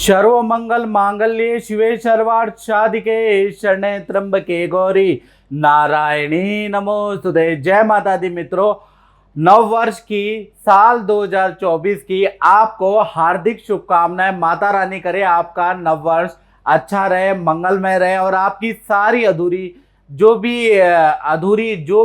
सर्व मंगल मांगल्ये शिवे सर्वार्थ साधिके शरणे त्र्यंबके गौरी नारायणी नमोस्तुते। जय माता दी मित्रों, नव वर्ष की साल 2024 की आपको हार्दिक शुभकामनाएं। माता रानी करे आपका नव वर्ष अच्छा रहे, मंगलमय रहे और आपकी सारी अधूरी जो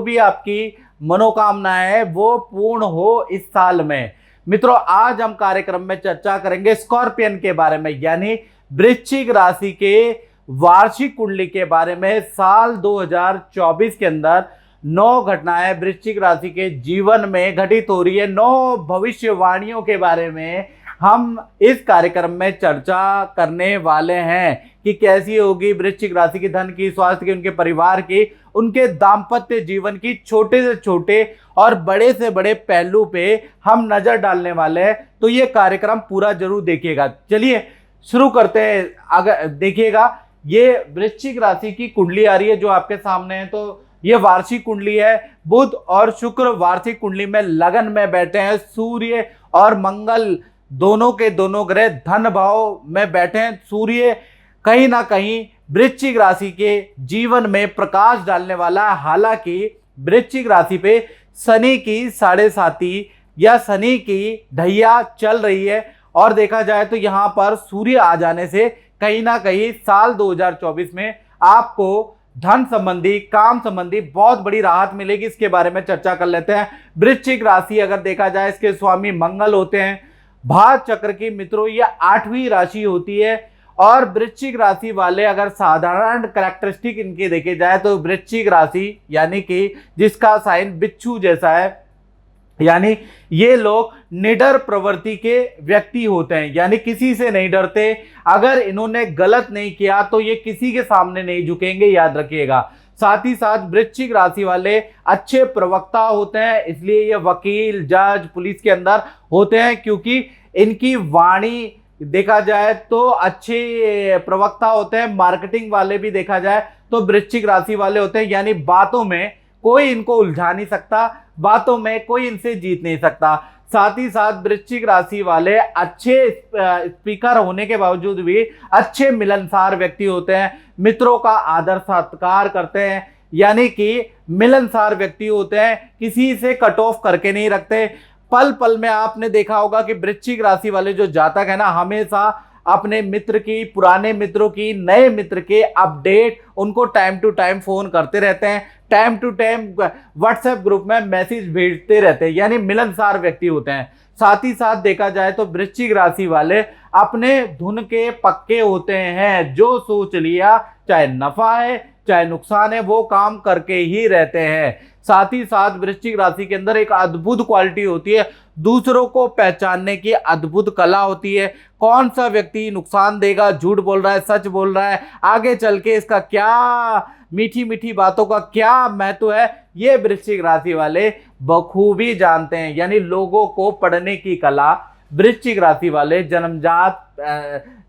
भी आपकी मनोकामनाएं है वो पूर्ण हो इस साल में। मित्रों, आज हम कार्यक्रम में चर्चा करेंगे स्कॉर्पियन के बारे में, यानी वृश्चिक राशि के वार्षिक कुंडली के बारे में। साल 2024 के अंदर 9 घटनाएं वृश्चिक राशि के जीवन में घटित हो रही है। 9 भविष्यवाणियों के बारे में हम इस कार्यक्रम में चर्चा करने वाले हैं कि कैसी होगी वृश्चिक राशि की धन की, स्वास्थ्य की, उनके परिवार की, उनके दाम्पत्य जीवन की, छोटे से छोटे और बड़े से बड़े पहलू पे हम नजर डालने वाले हैं। तो ये कार्यक्रम पूरा जरूर देखिएगा। चलिए शुरू करते हैं। अगर देखिएगा, ये वृश्चिक राशि की कुंडली आ रही है जो आपके सामने है। तो ये वार्षिक कुंडली है। बुध और शुक्र वार्षिक कुंडली में लगन में बैठे हैं। सूर्य और मंगल दोनों के दोनों ग्रह धन भाव में बैठे हैं। सूर्य कहीं ना कहीं वृश्चिक राशि के जीवन में प्रकाश डालने वाला है। हालांकि वृश्चिक राशि पे शनि की 7.5 या शनि की ढैया चल रही है और देखा जाए तो यहां पर सूर्य आ जाने से कहीं ना कहीं साल 2024 में आपको धन संबंधी, काम संबंधी बहुत बड़ी राहत मिलेगी। इसके बारे में चर्चा कर लेते हैं। वृश्चिक राशि अगर देखा जाए, इसके स्वामी मंगल होते हैं। भाग चक्र की मित्रों ये 8वीं राशि होती है और वृश्चिक राशि वाले अगर साधारण कैरेक्टरिस्टिक इनके देखे जाए तो वृश्चिक राशि यानी कि जिसका साइन बिच्छू जैसा है, यानी ये लोग निडर प्रवृत्ति के व्यक्ति होते हैं, यानी किसी से नहीं डरते। अगर इन्होंने गलत नहीं किया तो ये किसी के सामने नहीं झुकेंगे, याद रखिएगा। साथ ही साथ वृश्चिक राशि वाले अच्छे प्रवक्ता होते हैं, इसलिए ये वकील, जज, पुलिस के अंदर होते हैं क्योंकि इनकी वाणी देखा जाए तो अच्छे प्रवक्ता होते हैं। मार्केटिंग वाले भी देखा जाए तो वृश्चिक राशि वाले होते हैं, यानी बातों में कोई इनको उलझा नहीं सकता, बातों में कोई इनसे जीत नहीं सकता। साथ ही साथ वृश्चिक राशि वाले अच्छे स्पीकर होने के बावजूद भी अच्छे मिलनसार व्यक्ति होते हैं। मित्रों का आदर सत्कार करते हैं, यानी कि मिलनसार व्यक्ति होते हैं, किसी से कट ऑफ करके नहीं रखते। पल पल में आपने देखा होगा कि वृश्चिक राशि वाले जो जातक है ना, हमेशा अपने मित्र की, पुराने मित्रों की, नए मित्र के अपडेट उनको टाइम टू टाइम फोन करते रहते हैं, time to time WhatsApp group में मैसेज भेजते रहते हैं, यानी मिलनसार व्यक्ति होते हैं। साथ ही साथ देखा जाए तो वृश्चिक राशि वाले अपने धुन के पक्के होते हैं। जो सोच लिया, चाहे नफा है चाहे नुकसान है, वो काम करके ही रहते हैं। साथ ही साथ वृश्चिक राशि के अंदर एक अद्भुत क्वालिटी होती है, दूसरों को पहचानने की अद्भुत कला होती है। कौन सा व्यक्ति नुकसान देगा, झूठ बोल रहा है, सच बोल रहा है, आगे चल के इसका क्या, मीठी मीठी बातों का क्या महत्व है, ये वृश्चिक राशि वाले बखूबी जानते हैं। यानी लोगों को पढ़ने की कला वृश्चिक राशि वाले जन्मजात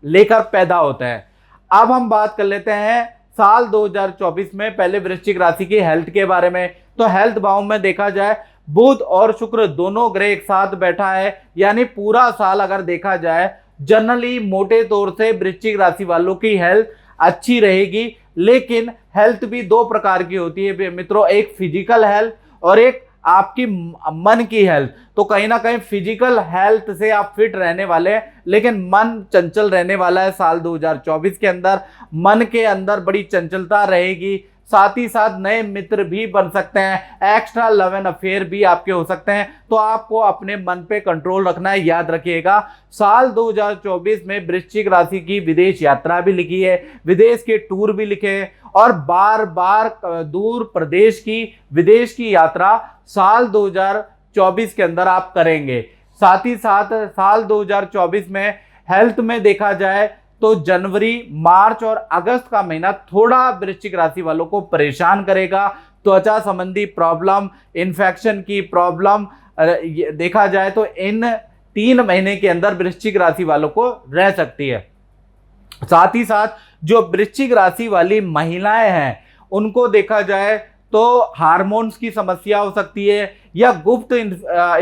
लेकर पैदा होते हैं। अब हम बात कर लेते हैं साल 2024 में पहले वृश्चिक राशि की हेल्थ के बारे में। तो हेल्थ भाव में देखा जाए बुध और शुक्र दोनों ग्रह एक साथ बैठा है, यानी पूरा साल अगर देखा जाए जनरली मोटे तौर से वृश्चिक राशि वालों की हेल्थ अच्छी रहेगी। लेकिन हेल्थ भी 2 प्रकार की होती है मित्रों, एक फिजिकल हेल्थ और एक आपकी मन की हेल्थ। तो कहीं ना कहीं फिजिकल हेल्थ से आप फिट रहने वाले हैं, लेकिन मन चंचल रहने वाला है। साल 2024 के अंदर मन के अंदर बड़ी चंचलता रहेगी। साथ ही साथ नए मित्र भी बन सकते हैं, एक्स्ट्रा लव एंड अफेयर भी आपके हो सकते हैं। तो आपको अपने मन पे कंट्रोल रखना है, याद रखिएगा। साल 2024 में वृश्चिक राशि की विदेश यात्रा भी लिखी है, विदेश के टूर भी लिखे हैं और बार बार दूर प्रदेश की, विदेश की यात्रा साल 2024 के अंदर आप करेंगे। साथ ही साथ साल 2024 में हेल्थ में देखा जाए तो जनवरी, मार्च और अगस्त का महीना थोड़ा वृश्चिक राशि वालों को परेशान करेगा। त्वचा संबंधी प्रॉब्लम, इन्फेक्शन की प्रॉब्लम देखा जाए तो इन 3 महीने के अंदर वृश्चिक राशि वालों को रह सकती है। साथ ही साथ जो वृश्चिक राशि वाली महिलाएं हैं उनको देखा जाए तो हार्मोन्स की समस्या हो सकती है या गुप्त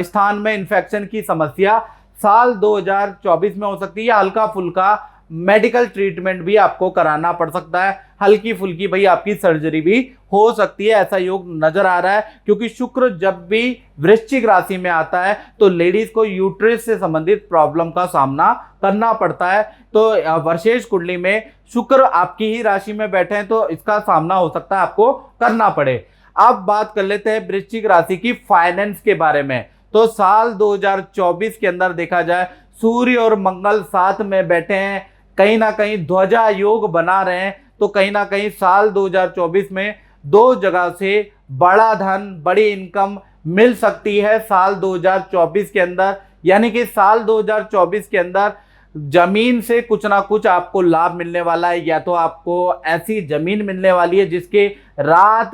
स्थान में इन्फेक्शन की समस्या साल 2024 में हो सकती है, हल्का फुल्का मेडिकल ट्रीटमेंट भी आपको कराना पड़ सकता है, हल्की फुल्की भाई आपकी सर्जरी भी हो सकती है, ऐसा योग नजर आ रहा है। क्योंकि शुक्र जब भी वृश्चिक राशि में आता है तो लेडीज को यूट्रस से संबंधित प्रॉब्लम का सामना करना पड़ता है। तो वर्षेश कुंडली में शुक्र आपकी ही राशि में बैठे हैं तो इसका सामना हो सकता है आपको करना पड़े। अब बात कर लेते हैं वृश्चिक राशि की फाइनेंस के बारे में। तो साल 2024 के अंदर देखा जाए सूर्य और मंगल साथ में बैठे हैं, कहीं ना कहीं ध्वजा योग बना रहे हैं। तो कहीं ना कहीं साल 2024 में दो जगह से बड़ा धन, बड़ी इनकम मिल सकती है साल 2024 के अंदर। यानी कि साल 2024 के अंदर जमीन से कुछ ना कुछ आपको लाभ मिलने वाला है, या तो आपको ऐसी जमीन मिलने वाली है जिसके रात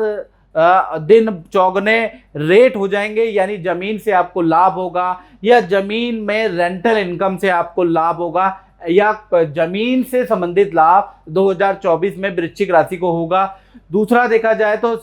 दिन चौगने रेट हो जाएंगे, यानी जमीन से आपको लाभ होगा, या जमीन में रेंटल इनकम से आपको लाभ होगा, या जमीन से संबंधित लाभ 2024 में वृश्चिक राशि को होगा। दूसरा देखा जाए तो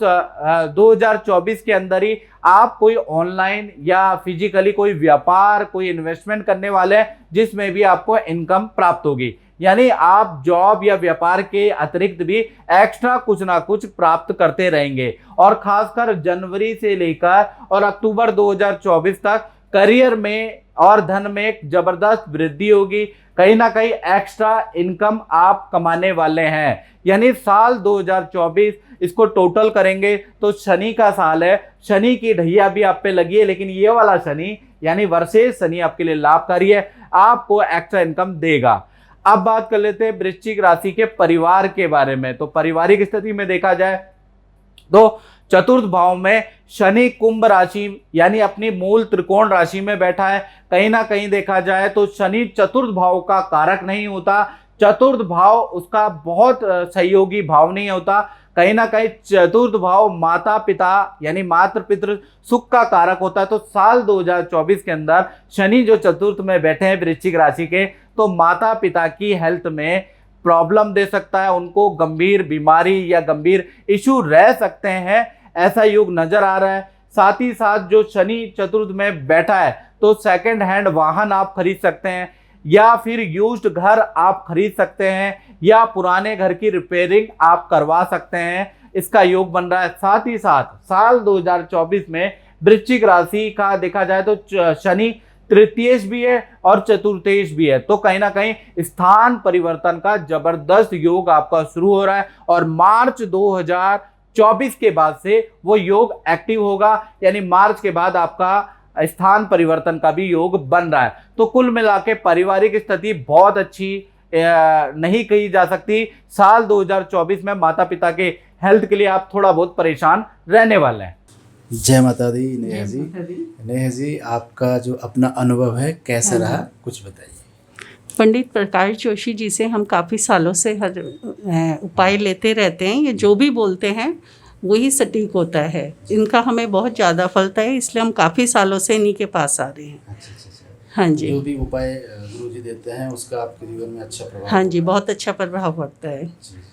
2024 के अंदर ही आप कोई ऑनलाइन या फिजिकली कोई व्यापार, कोई इन्वेस्टमेंट करने वाले हैं जिसमें भी आपको इनकम प्राप्त होगी। यानी आप जॉब या व्यापार के अतिरिक्त भी एक्स्ट्रा कुछ ना कुछ प्राप्त करते रहेंगे। और खासकर जनवरी से लेकर और अक्टूबर 2024 तक करियर में और धन में एक जबरदस्त वृद्धि होगी, कहीं ना कहीं एक्स्ट्रा इनकम आप कमाने वाले हैं। यानी साल 2024 इसको टोटल करेंगे तो शनि का साल है, शनि की ढैया भी आप पे लगी है, लेकिन ये वाला शनि यानी वर्षेश शनि आपके लिए लाभकारी है, आपको एक्स्ट्रा इनकम देगा। अब बात कर लेते हैं वृश्चिक राशि के परिवार के बारे में। तो पारिवारिक स्थिति में देखा जाए तो चतुर्थ भाव में शनि कुंभ राशि यानी अपनी मूल त्रिकोण राशि में बैठा है। कहीं ना कहीं देखा जाए तो शनि चतुर्थ भाव का कारक नहीं होता, चतुर्थ भाव उसका बहुत सहयोगी भाव नहीं होता। कहीं ना कहीं चतुर्थ भाव माता पिता यानी मातृ पितृ सुख का कारक होता है। तो साल 2024 के अंदर शनि जो चतुर्थ में बैठे हैं वृश्चिक राशि के, तो माता पिता की हेल्थ में प्रॉब्लम दे सकता है, उनको गंभीर बीमारी या गंभीर इशू रह सकते हैं, ऐसा योग नजर आ रहा है। साथ ही साथ जो शनि चतुर्थ में बैठा है तो सेकंड हैंड वाहन आप खरीद सकते हैं, या फिर यूज्ड घर आप खरीद सकते हैं, या पुराने घर की रिपेयरिंग आप करवा सकते हैं, इसका योग बन रहा है। साथ ही साथ साल 2024 में वृश्चिक राशि का देखा जाए तो शनि तृतीयेश भी है और चतुर्थेश भी है। तो कहीं ना कहीं स्थान परिवर्तन का जबरदस्त योग आपका शुरू हो रहा है, और मार्च 2024 के बाद से वो योग एक्टिव होगा, यानी मार्च के बाद आपका स्थान परिवर्तन का भी योग बन रहा है। तो कुल मिला के पारिवारिक स्थिति बहुत अच्छी नहीं कही जा सकती। साल 2024 में माता पिता के हेल्थ के लिए आप थोड़ा बहुत परेशान रहने वाले हैं। जय माता दी। नेहा जी आपका जो अपना अनुभव है कैसा रहा, कुछ बताइए। पंडित प्रकाश जोशी जी से हम काफ़ी सालों से हर उपाय लेते रहते हैं, ये जो भी बोलते हैं वही सटीक होता है, इनका हमें बहुत ज़्यादा फलता है, इसलिए हम काफ़ी सालों से इन्हीं के पास आ रहे हैं। अच्छा। हाँ जी, जो भी उपाय गुरु जी देते हैं उसका आपके जीवन में अच्छा प्रभाव। हाँ जी, बहुत अच्छा प्रभाव पड़ता है।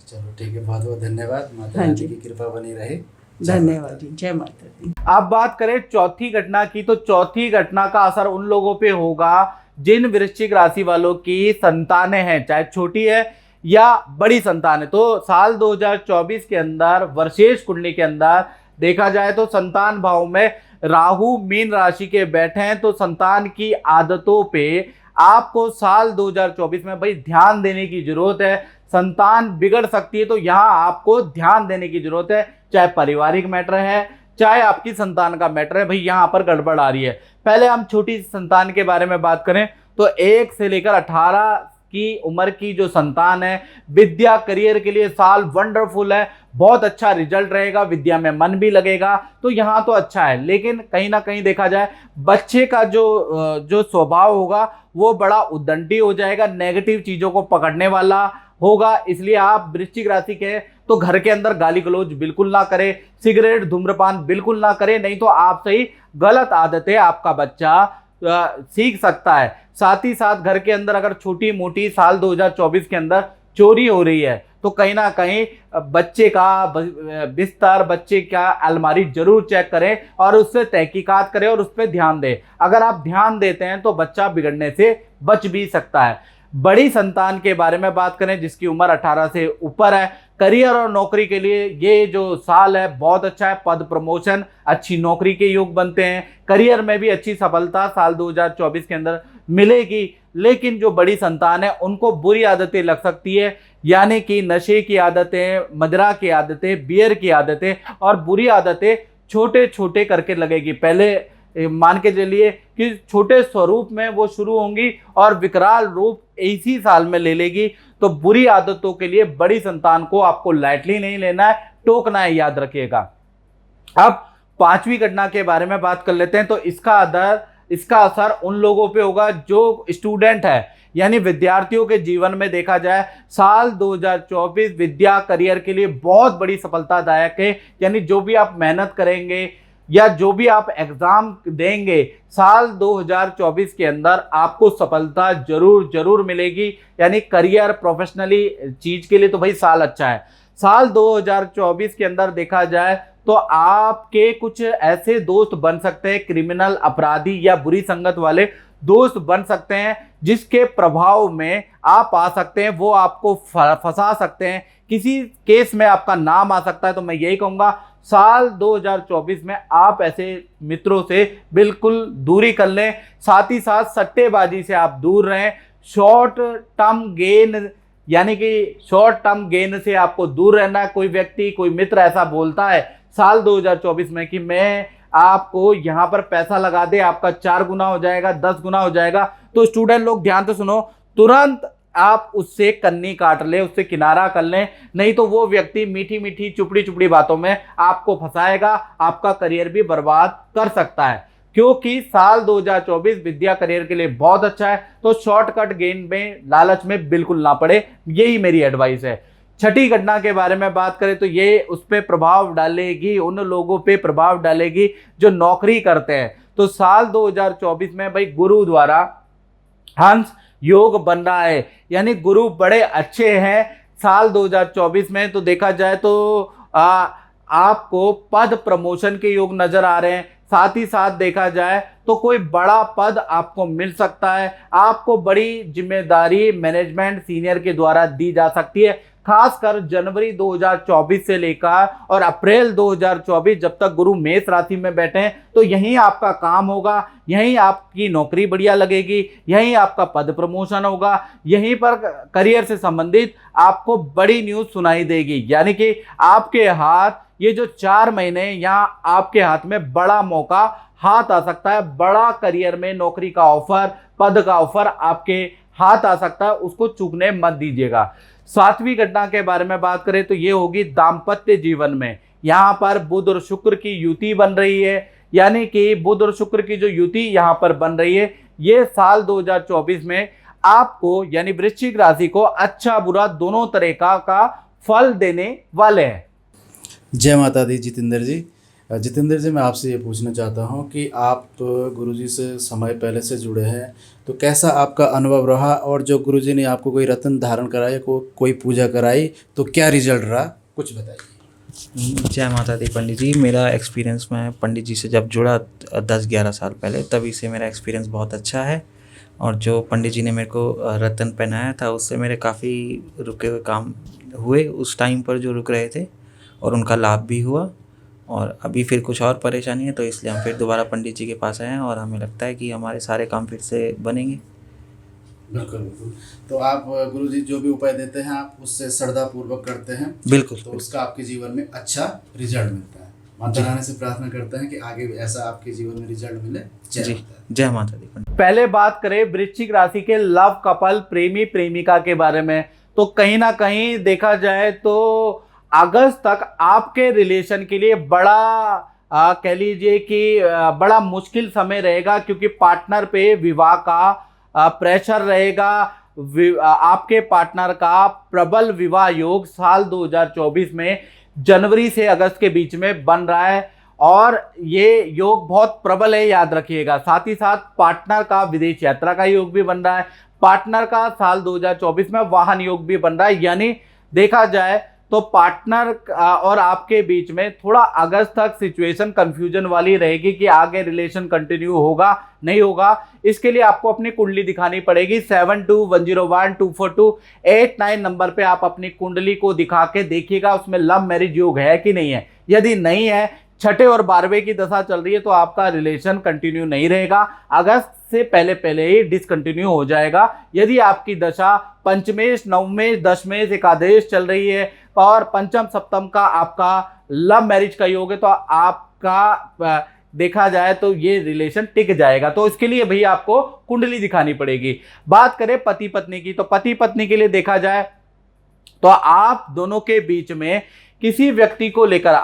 चलो ठीक है, बहुत बहुत धन्यवाद। माता हाँ रानी जी की कृपा बनी रहे। धन्यवाद जी, जय माता दी। अब बात करें चौथी घटना की, तो चौथी घटना का असर उन लोगों पे होगा जिन वृश्चिक राशि वालों की संतानें हैं, चाहे छोटी है या बड़ी संतान है। तो साल 2024 के अंदर वर्षेश कुंडली के अंदर देखा जाए तो संतान भाव में राहु मीन राशि के बैठे हैं। तो संतान की आदतों पे आपको साल 2024 में भाई ध्यान देने की जरूरत है। संतान बिगड़ सकती है, तो यहाँ आपको ध्यान देने की जरूरत है, चाहे पारिवारिक मैटर है चाहे आपकी संतान का मैटर है, भाई यहाँ पर गड़बड़ आ रही है। पहले हम छोटी संतान के बारे में बात करें तो 1 से लेकर 18 की उम्र की जो संतान है, विद्या करियर के लिए साल वंडरफुल है, बहुत अच्छा रिजल्ट रहेगा, विद्या में मन भी लगेगा, तो यहाँ तो अच्छा है। लेकिन कहीं ना कहीं देखा जाए बच्चे का जो स्वभाव होगा वो बड़ा उद्दंडी हो जाएगा, नेगेटिव चीजों को पकड़ने वाला होगा। इसलिए आप वृश्चिक राशि के तो घर के अंदर गाली गलौज बिल्कुल ना करें, सिगरेट धूम्रपान बिल्कुल ना करें, नहीं तो आपसे ही गलत आदतें आपका बच्चा सीख सकता है। साथ ही साथ घर के अंदर अगर छोटी मोटी साल 2024 के अंदर चोरी हो रही है तो कहीं ना कहीं बच्चे का बिस्तर, बच्चे का अलमारी जरूर चेक करें और उससे तहकीकात करें और उस पर ध्यान दें। अगर आप ध्यान देते हैं तो बच्चा बिगड़ने से बच भी सकता है। बड़ी संतान के बारे में बात करें जिसकी उम्र 18 से ऊपर है, करियर और नौकरी के लिए ये जो साल है बहुत अच्छा है। पद प्रमोशन, अच्छी नौकरी के योग बनते हैं, करियर में भी अच्छी सफलता साल 2024 के अंदर मिलेगी। लेकिन जो बड़ी संतान है उनको बुरी आदतें लग सकती है, यानी कि नशे की आदतें, मदिरा की आदतें, बियर की आदतें और बुरी आदतें छोटे छोटे करके लगेगी। पहले मान के चलिए कि छोटे स्वरूप में वो शुरू होंगी और विकराल रूप इसी साल में ले लेगी। तो बुरी आदतों के लिए बड़ी संतान को आपको लाइटली नहीं लेना है, टोकना है, याद रखिएगा। अब पांचवी घटना के बारे में बात कर लेते हैं। तो इसका असर उन लोगों पे होगा जो स्टूडेंट है, यानी विद्यार्थियों के जीवन में देखा जाए साल 2024 विद्या करियर के लिए बहुत बड़ी सफलतादायक है। यानी जो भी आप मेहनत करेंगे या जो भी आप एग्जाम देंगे साल 2024 के अंदर आपको सफलता जरूर जरूर मिलेगी। यानी करियर प्रोफेशनली चीज के लिए तो भाई साल अच्छा है। साल 2024 के अंदर देखा जाए तो आपके कुछ ऐसे दोस्त बन सकते हैं, क्रिमिनल, अपराधी या बुरी संगत वाले दोस्त बन सकते हैं जिसके प्रभाव में आप आ सकते हैं, वो आपको फंसा सकते हैं, किसी केस में आपका नाम आ सकता है। तो मैं यही कहूँगा साल 2024 में आप ऐसे मित्रों से बिल्कुल दूरी कर लें। साथ ही साथ सट्टेबाजी से आप दूर रहें। शॉर्ट टर्म गेन, यानी कि शॉर्ट टर्म गेन से आपको दूर रहना है। कोई व्यक्ति, कोई मित्र ऐसा बोलता है साल 2024 में कि मैं आपको यहाँ पर पैसा लगा दे, आपका 4 गुना हो जाएगा, 10 गुना हो जाएगा, तो स्टूडेंट लोग ध्यान से सुनो, तुरंत आप उससे कन्नी काट ले, उससे किनारा कर लें। नहीं तो वो व्यक्ति मीठी मीठी चुपड़ी चुपड़ी बातों में आपको फंसाएगा, आपका करियर भी बर्बाद कर सकता है। क्योंकि साल 2024 विद्या करियर के लिए बहुत अच्छा है। तो शॉर्टकट गेन में, लालच में बिल्कुल ना पड़े, यही मेरी एडवाइस है। छठी घटना के बारे में बात करें तो ये उस पर प्रभाव डालेगी, उन लोगों पे प्रभाव डालेगी जो नौकरी करते हैं। तो साल 2024 में भाई गुरु द्वारा हंस योग बन रहा है, यानी गुरु बड़े अच्छे हैं साल 2024 में। तो देखा जाए तो आपको पद प्रमोशन के योग नजर आ रहे हैं। साथ ही साथ देखा जाए तो कोई बड़ा पद आपको मिल सकता है, आपको बड़ी जिम्मेदारी मैनेजमेंट सीनियर के द्वारा दी जा सकती है। खासकर जनवरी 2024 से लेकर और अप्रैल 2024 जब तक गुरु मेष राशि में बैठे हैं तो यहीं आपका काम होगा, यहीं आपकी नौकरी बढ़िया लगेगी, यहीं आपका पद प्रमोशन होगा, यहीं पर करियर से संबंधित आपको बड़ी न्यूज़ सुनाई देगी। यानी कि आपके हाथ ये जो 4 महीने यहाँ आपके हाथ में बड़ा मौका हाथ आ सकता है, बड़ा करियर में नौकरी का ऑफर, पद का ऑफर आपके हाथ आ सकता है, उसको चूकने मत दीजिएगा। 7वीं घटना के बारे में बात करें तो ये होगी दाम्पत्य जीवन में। यहाँ पर बुध और शुक्र की युति बन रही है, यानी कि बुध और शुक्र की जो युति यहाँ पर बन रही है ये साल 2024 में आपको यानी वृश्चिक राशि को अच्छा बुरा दोनों तरह का फल देने वाले हैं। जय माता दी जितेंद्र जी। जितेंद्र जी, मैं आपसे ये पूछना चाहता हूँ कि आप गुरुजी से समय पहले से जुड़े हैं, तो कैसा आपका अनुभव रहा, और जो गुरुजी ने आपको कोई रत्न धारण कराया, कोई पूजा कराई, तो क्या रिजल्ट रहा, कुछ बताइए। जय माता दी पंडित जी। मेरा एक्सपीरियंस, मैं पंडित जी से जब जुड़ा 10-11 साल पहले, तभी से मेरा एक्सपीरियंस बहुत अच्छा है। और जो पंडित जी ने मेरे को रत्न पहनाया था उससे मेरे काफ़ी रुके हुए काम हुए उस टाइम पर जो रुक रहे थे, और उनका लाभ भी हुआ। और अभी फिर कुछ और परेशानी है तो इसलिए हम फिर दोबारा पंडित जी के पास आए हैं, और हमें लगता है कि हमारे सारे काम फिर से बनेंगे। बिल्कुल बिल्कुल। तो आप गुरुजी जो भी उपाय देते हैं आप उससे श्रद्धापूर्वक करते हैं। बिल्कुल। तो उसका आपके जीवन में अच्छा रिजल्ट मिलता है। माता रानी से प्रार्थना करते हैं कि आगे भी ऐसा आपके जीवन में रिजल्ट मिले। जी, जय माता दी। पहले बात करें वृश्चिक राशि के लव कपल, प्रेमी प्रेमिका के बारे में, तो कहीं ना कहीं देखा जाए तो अगस्त तक आपके रिलेशन के लिए बड़ा कह लीजिए कि बड़ा मुश्किल समय रहेगा, क्योंकि पार्टनर पे विवाह का प्रेशर रहेगा। आपके पार्टनर का प्रबल विवाह योग साल 2024 में जनवरी से अगस्त के बीच में बन रहा है, और ये योग बहुत प्रबल है, याद रखिएगा। साथ ही साथ पार्टनर का विदेश यात्रा का योग भी बन रहा है। पार्टनर का साल 2024 में वाहन योग भी बन रहा है। यानी देखा जाए तो पार्टनर और आपके बीच में थोड़ा अगस्त तक सिचुएशन कंफ्यूजन वाली रहेगी कि आगे रिलेशन कंटिन्यू होगा नहीं होगा। इसके लिए आपको अपनी कुंडली दिखानी पड़ेगी। 7210124289 नंबर पे आप अपनी कुंडली को दिखा के देखिएगा उसमें लव मैरिज योग है कि नहीं है। यदि नहीं है, छठे और 12वें की दशा चल रही है, तो आपका रिलेशन कंटिन्यू नहीं रहेगा, अगस्त से पहले ही डिसकंटिन्यू हो जाएगा। यदि आपकी दशा पंचमेश, नवमेश, दशमेश, एकादश चल रही है और पंचम सप्तम का आपका लव मैरिज का योग है, तो आपका देखा जाए तो ये रिलेशन टिक जाएगा। तो इसके लिए भैया आपको कुंडली दिखानी पड़ेगी। बात करें पति पत्नी की, तो पति पत्नी के लिए देखा जाए तो आप दोनों के बीच में किसी व्यक्ति को लेकर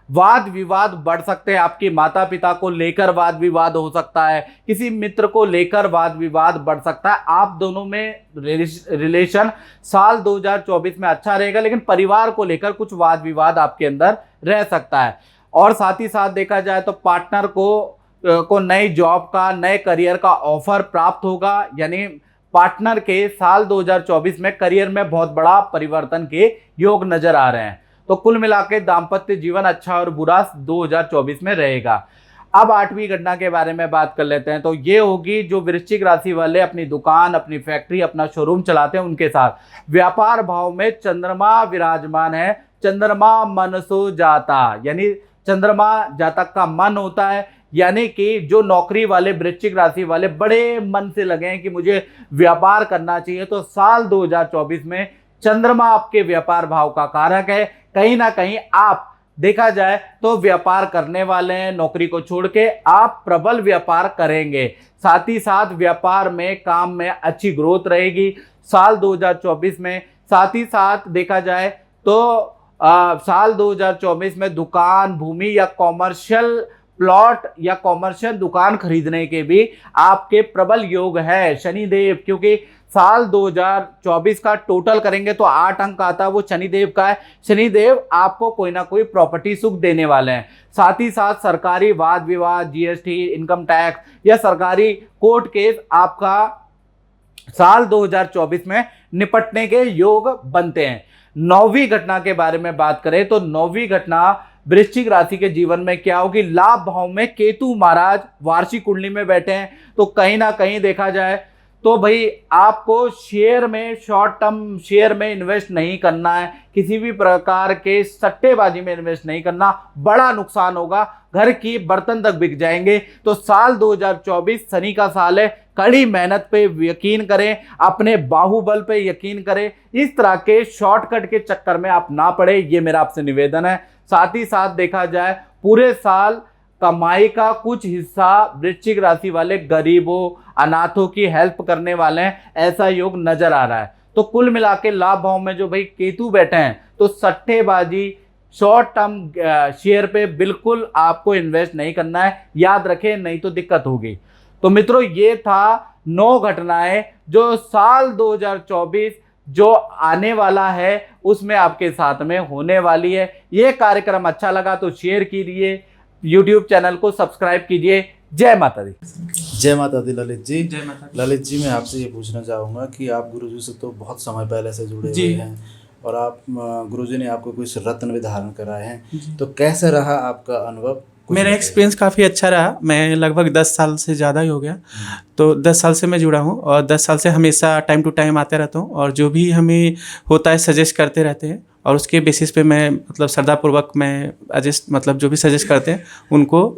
वाद विवाद बढ़ सकते हैं। आपके माता पिता को लेकर वाद विवाद हो सकता है, किसी मित्र को लेकर वाद विवाद बढ़ सकता है। आप दोनों में रिलेशन साल 2024 में अच्छा रहेगा, लेकिन परिवार को लेकर कुछ वाद विवाद आपके अंदर रह सकता है। और साथ ही साथ देखा जाए तो पार्टनर को नई जॉब का, नए करियर का ऑफर प्राप्त होगा। यानी पार्टनर के साल 2024 में करियर में बहुत बड़ा परिवर्तन के योग नजर आ रहे हैं। तो कुल मिलाकर दाम्पत्य जीवन अच्छा और बुरा 2024 में रहेगा। अब 8वीं घटना के बारे में बात कर लेते हैं। तो ये होगी जो वृश्चिक राशि वाले अपनी दुकान, अपनी फैक्ट्री, अपना शोरूम चलाते हैं, उनके साथ व्यापार भाव में चंद्रमा विराजमान है। चंद्रमा मनसो जाता, यानी चंद्रमा जातक का मन होता है। यानी कि जो नौकरी वाले वृश्चिक राशि वाले बड़े मन से लगे हैं कि मुझे व्यापार करना चाहिए, तो साल 2024 में चंद्रमा आपके व्यापार भाव का कारक है। कहीं ना कहीं आप देखा जाए तो व्यापार करने वाले हैं, नौकरी को छोड़ के आप प्रबल व्यापार करेंगे। साथ ही साथ व्यापार में, काम में अच्छी ग्रोथ रहेगी साल 2024 में। साथ ही साथ देखा जाए तो साल 2024 में दुकान, भूमि या कॉमर्शियल प्लॉट या कॉमर्शियल दुकान खरीदने के भी आपके प्रबल योग है। शनिदेव, क्योंकि साल 2024 का टोटल करेंगे तो 8 अंक आता है, वो शनिदेव का है। शनिदेव आपको कोई ना कोई प्रॉपर्टी सुख देने वाले हैं। साथ ही साथ सरकारी वाद विवाद, जीएसटी, इनकम टैक्स या सरकारी कोर्ट केस आपका साल 2024 में निपटने के योग बनते हैं। 9वीं घटना के बारे में बात करें तो 9वीं घटना वृश्चिक राशि के जीवन में क्या होगी। लाभ भाव में केतु महाराज वार्षिक कुंडली में बैठे हैं, तो कहीं ना कहीं देखा जाए तो भाई आपको शेयर में, शॉर्ट टर्म शेयर में इन्वेस्ट नहीं करना है, किसी भी प्रकार के सट्टेबाजी में इन्वेस्ट नहीं करना, बड़ा नुकसान होगा, घर की बर्तन तक बिक जाएंगे। तो साल 2024 शनि का साल है, कड़ी मेहनत पे यकीन करें, अपने बाहुबल पे यकीन करें, इस तरह के शॉर्टकट के चक्कर में आप ना पड़े, ये मेरा आपसे निवेदन है। साथ ही साथ देखा जाए पूरे साल कमाई का कुछ हिस्सा वृश्चिक राशि वाले गरीबों, अनाथों की हेल्प करने वाले हैं, ऐसा योग नजर आ रहा है। तो कुल मिला के लाभ भाव में जो भाई केतु बैठे हैं, तो सट्टेबाजी, शॉर्ट टर्म शेयर पे बिल्कुल आपको इन्वेस्ट नहीं करना है, याद रखें, नहीं तो दिक्कत होगी। तो मित्रों, ये था 9 घटनाएं जो साल 2024 जो आने वाला है उसमें आपके साथ में होने वाली है। ये कार्यक्रम अच्छा लगा तो शेयर कीजिए, YouTube चैनल को सब्सक्राइब कीजिए। जय माता दी। जय माता दी ललित जी। जय माता दी। ललित जी, मैं आपसे ये पूछना चाहूँगा कि आप गुरुजी से तो बहुत समय पहले से जुड़े हुए हैं और आप गुरुजी ने आपको कुछ रत्न भी धारण कराए हैं, तो कैसे रहा आपका अनुभव? मेरा एक्सपीरियंस काफ़ी अच्छा रहा। मैं लगभग 10 साल से ज़्यादा ही हो गया, तो 10 साल से मैं जुड़ा हूँ और 10 साल से हमेशा टाइम टू टाइम आते रहता हूँ और जो भी हमें होता है सजेस्ट करते रहते हैं और उसके बेसिस पे मैं मतलब श्रद्धापूर्वक मैं मतलब जो भी सजेस्ट करते हैं उनको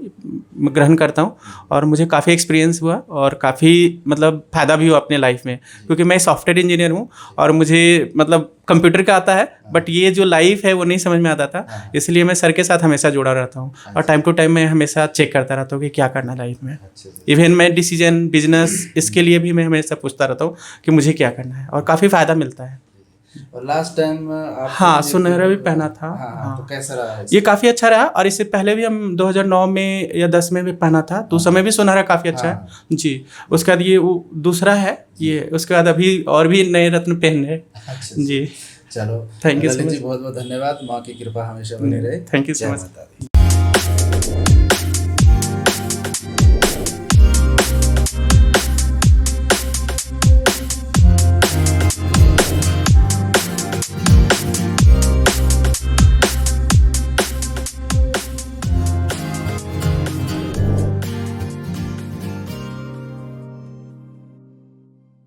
ग्रहण करता हूँ और मुझे काफ़ी एक्सपीरियंस हुआ और काफ़ी मतलब फ़ायदा भी हुआ अपने लाइफ में, क्योंकि मैं सॉफ्टवेयर इंजीनियर हूँ और मुझे मतलब कंप्यूटर का आता है, बट ये जो लाइफ है वो नहीं समझ में आता था, इसलिए मैं सर के साथ हमेशा जुड़ा रहता हूँ और टाइम टू टाइम मैं हमेशा चेक करता रहता हूँ कि क्या करना लाइफ में। इवन मैं डिसीजन, बिजनेस, इसके लिए भी मैं हमेशा पूछता रहता हूँ कि मुझे क्या करना है और काफ़ी फ़ायदा मिलता है। और लास्ट टाइम आप हाँ, सुनहरा भी पहना था। हाँ, तो कैसा रहा है? ये काफ़ी अच्छा रहा और इससे पहले भी हम 2009 में या 10 में भी पहना था, तो उस समय भी सुनहरा काफ़ी अच्छा है जी। उसके बाद ये वो दूसरा है ये, उसके बाद अभी और भी नए रत्न पहने हैं जी। चलो, थैंक यू ललित जी, बहुत बहुत धन्यवाद। माँ की कृपा हमेशा बनी रहे। Thank you so much. जय माता दी।